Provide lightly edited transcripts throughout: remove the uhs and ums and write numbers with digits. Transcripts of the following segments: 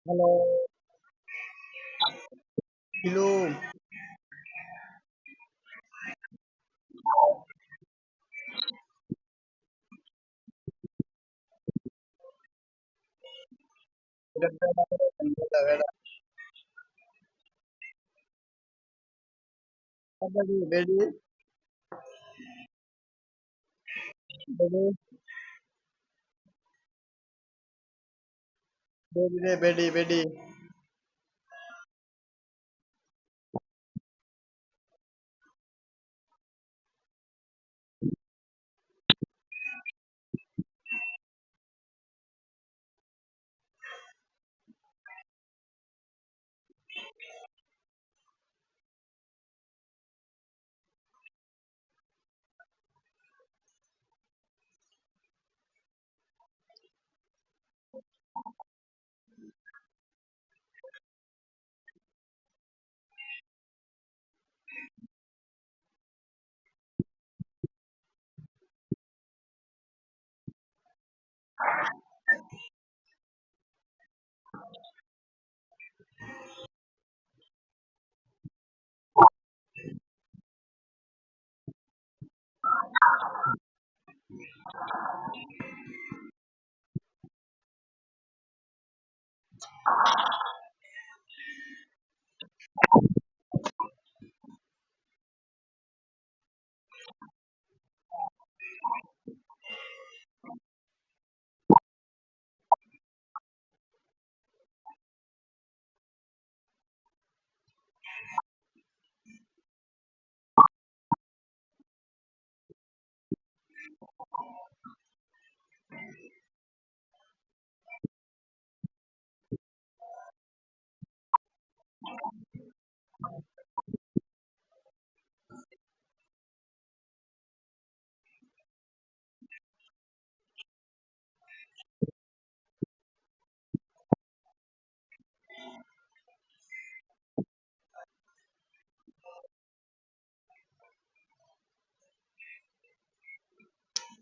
Hello, hello. বেডি বেডি বেডি রে বেডি বেডি।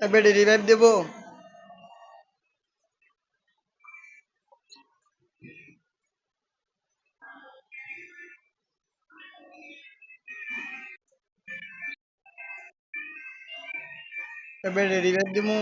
বেডি রিভাইভ দেবো। বেডি রিভাইভ দিমু।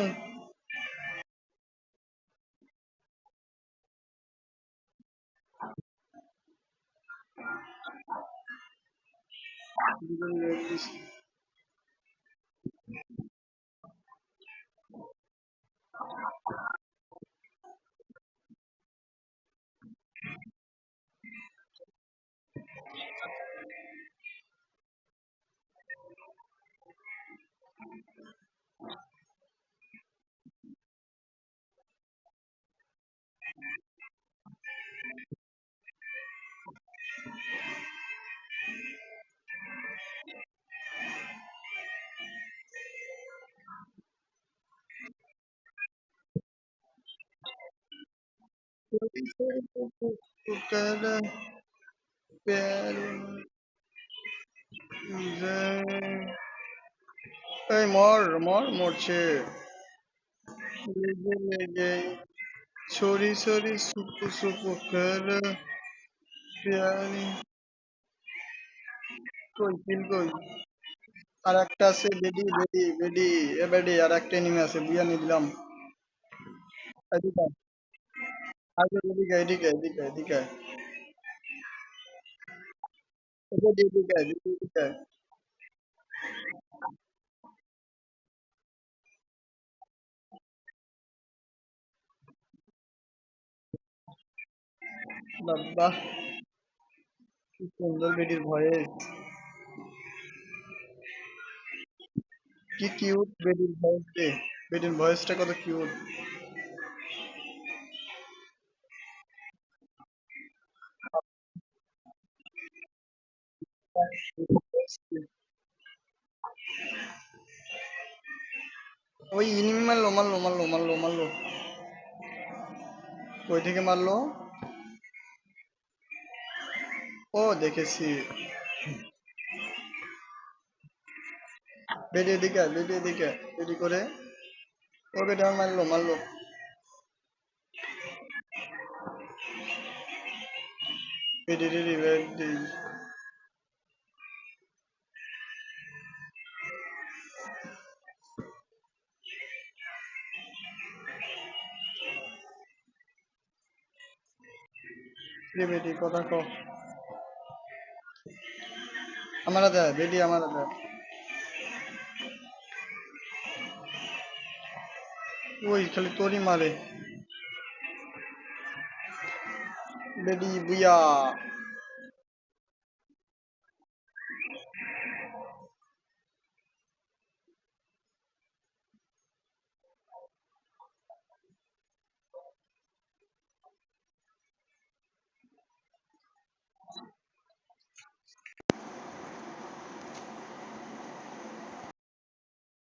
कर प्यार এই মরছে লেগে লেগে ছড়ি ছড়ি সুপু সুপু কর প্যারি কই কিল কই আর একটা আছে বেডি বেডি বেডি এ বেডি আর একটা এনিমি আছে বুয়া নিলাম এদিকে আগে এদিকে এদিকে এদিকে এদিকে এদিকে এদিকে এদিকে এদিকে বাবা কি সুন্দর বেডির ভয়েস কি কিউট বেডির ভয়েস রে বেডির ভয়েসটা কত কিউট ওই ইনিমি মারলো মারলো মারলো মারলো মারলো ওই থেকে মারলো ও দেখেছি বেডি এদিকে আয়, বেডি এদিকে আয়, বেডি করে ও বেডি আমার মারলো মারলো বেডি রেডি বেডি রে বেডি কথা কও আমারা দেয় বেডি আমারা দেয় ওই খালি তোরই মারে বেডি বুইয়া